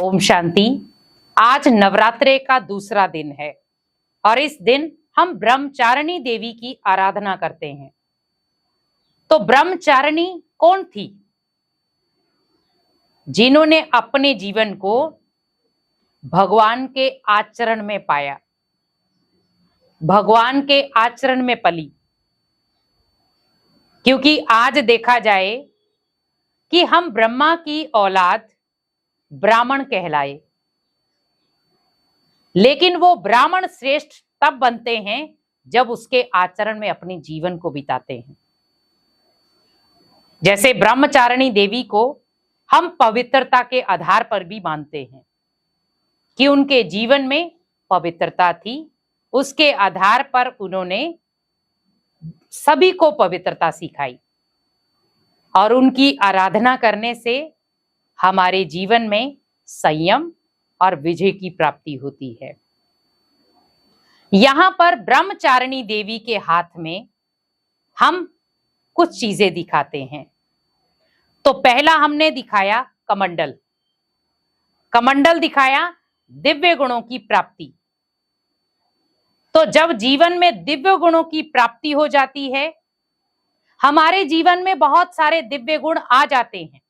ओम शांति। आज नवरात्रे का दूसरा दिन है और इस दिन हम ब्रह्मचारिणी देवी की आराधना करते हैं। तो ब्रह्मचारिणी कौन थी? जिन्होंने अपने जीवन को भगवान के आचरण में पाया, भगवान के आचरण में पली। क्योंकि आज देखा जाए कि हम ब्रह्मा की औलाद ब्राह्मण कहलाए, लेकिन वो ब्राह्मण श्रेष्ठ तब बनते हैं जब उसके आचरण में अपने जीवन को बिताते हैं। जैसे ब्रह्मचारिणी देवी को हम पवित्रता के आधार पर भी मानते हैं कि उनके जीवन में पवित्रता थी, उसके आधार पर उन्होंने सभी को पवित्रता सिखाई और उनकी आराधना करने से हमारे जीवन में संयम और विजय की प्राप्ति होती है। यहां पर ब्रह्मचारिणी देवी के हाथ में हम कुछ चीजें दिखाते हैं। तो पहला हमने दिखाया कमंडल। कमंडल दिखाया दिव्य गुणों की प्राप्ति। तो जब जीवन में दिव्य गुणों की प्राप्ति हो जाती है, हमारे जीवन में बहुत सारे दिव्य गुण आ जाते हैं।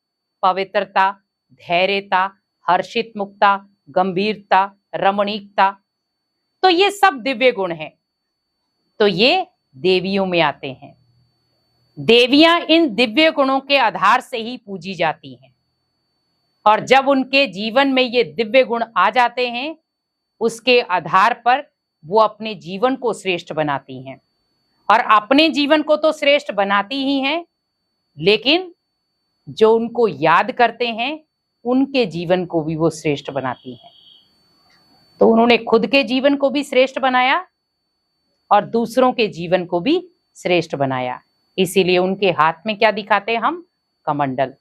पवित्रता, धैर्यता, हर्षित मुक्ता, गंभीरता, रमणीकता, तो ये सब दिव्य गुण हैं। तो ये देवियों में आते हैं। देवियां इन दिव्य गुणों के आधार से ही पूजी जाती हैं और जब उनके जीवन में ये दिव्य गुण आ जाते हैं, उसके आधार पर वो अपने जीवन को श्रेष्ठ बनाती हैं और अपने जीवन को तो श्रेष्ठ बनाती ही हैं, लेकिन जो उनको याद करते हैं उनके जीवन को भी वो श्रेष्ठ बनाती हैं। तो उन्होंने खुद के जीवन को भी श्रेष्ठ बनाया और दूसरों के जीवन को भी श्रेष्ठ बनाया। इसीलिए उनके हाथ में क्या दिखाते हैं हम? कमंडल।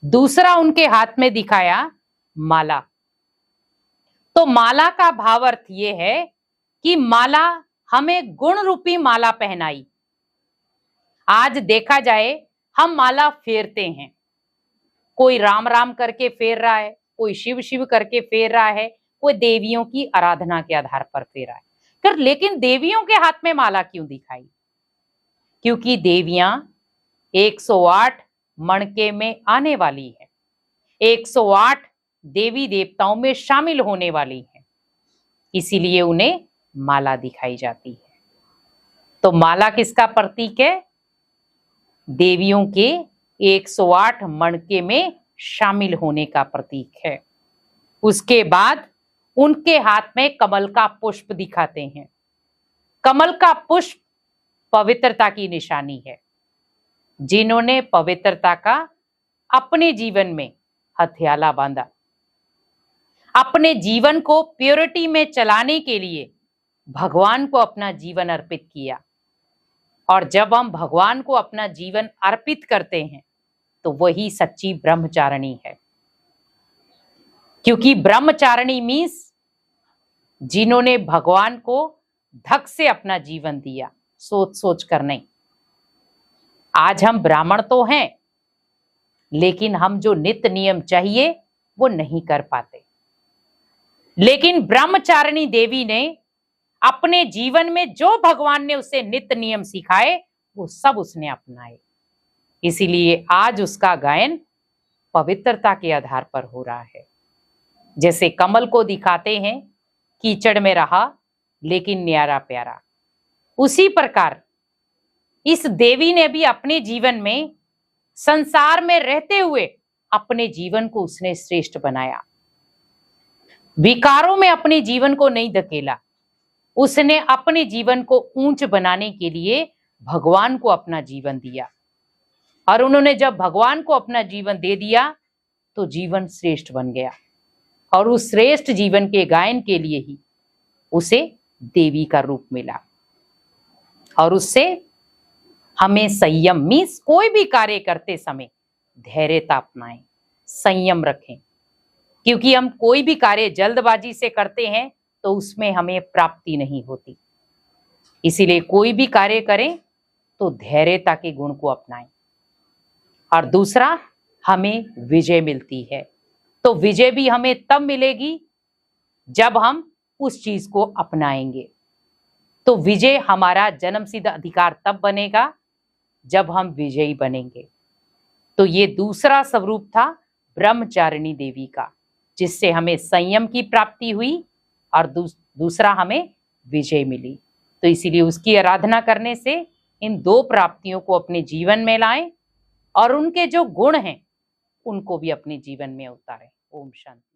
दूसरा उनके हाथ में दिखाया माला। तो माला का भाव अर्थ ये है कि माला हमें गुण रूपी माला पहनाई। आज देखा जाए हम माला फेरते हैं, कोई राम राम करके फेर रहा है, कोई शिव शिव करके फेर रहा है, कोई देवियों की आराधना के आधार पर फेर रहा है कर। लेकिन देवियों के हाथ में माला क्यों दिखाई? क्योंकि देवियां 108 मणके में आने वाली है, 108 देवी देवताओं में शामिल होने वाली है, इसीलिए उन्हें माला दिखाई जाती है। तो माला किसका प्रतीक है? देवियों के 108 मणके में शामिल होने का प्रतीक है। उसके बाद उनके हाथ में कमल का पुष्प दिखाते हैं। कमल का पुष्प पवित्रता की निशानी है। जिन्होंने पवित्रता का अपने जीवन में हथियाला बांधा, अपने जीवन को प्योरिटी में चलाने के लिए भगवान को अपना जीवन अर्पित किया। और जब हम भगवान को अपना जीवन अर्पित करते हैं तो वही सच्ची ब्रह्मचारिणी है। क्योंकि ब्रह्मचारिणी मीन्स जिन्होंने भगवान को धक से अपना जीवन दिया, सोच सोच कर नहीं। आज हम ब्राह्मण तो हैं, लेकिन हम जो नित्य नियम चाहिए वो नहीं कर पाते। लेकिन ब्रह्मचारिणी देवी ने अपने जीवन में जो भगवान ने उसे नित्य नियम सिखाए वो सब उसने अपनाए। इसीलिए आज उसका गायन पवित्रता के आधार पर हो रहा है। जैसे कमल को दिखाते हैं कीचड़ में रहा लेकिन न्यारा प्यारा, उसी प्रकार इस देवी ने भी अपने जीवन में संसार में रहते हुए अपने जीवन को उसने श्रेष्ठ बनाया। विकारों में अपने जीवन को नहीं धकेला, उसने अपने जीवन को ऊंच बनाने के लिए भगवान को अपना जीवन दिया। और उन्होंने जब भगवान को अपना जीवन दे दिया तो जीवन श्रेष्ठ बन गया और उस श्रेष्ठ जीवन के गायन के लिए ही उसे देवी का रूप मिला। और उससे हमें संयम मीन्स कोई भी कार्य करते समय धैर्यता अपनाएं, संयम रखें। क्योंकि हम कोई भी कार्य जल्दबाजी से करते हैं तो उसमें हमें प्राप्ति नहीं होती। इसीलिए कोई भी कार्य करें तो धैर्यता के गुण को अपनाएं। और दूसरा, हमें विजय मिलती है। तो विजय भी हमें तब मिलेगी जब हम उस चीज को अपनाएंगे। तो विजय हमारा जन्मसिद्ध अधिकार तब बनेगा जब हम विजयी बनेंगे। तो ये दूसरा स्वरूप था ब्रह्मचारिणी देवी का, जिससे हमें संयम की प्राप्ति हुई और दूसरा हमें विजय मिली। तो इसीलिए उसकी आराधना करने से इन दो प्राप्तियों को अपने जीवन में लाएं और उनके जो गुण हैं उनको भी अपने जीवन में उतारें। ओम शांति।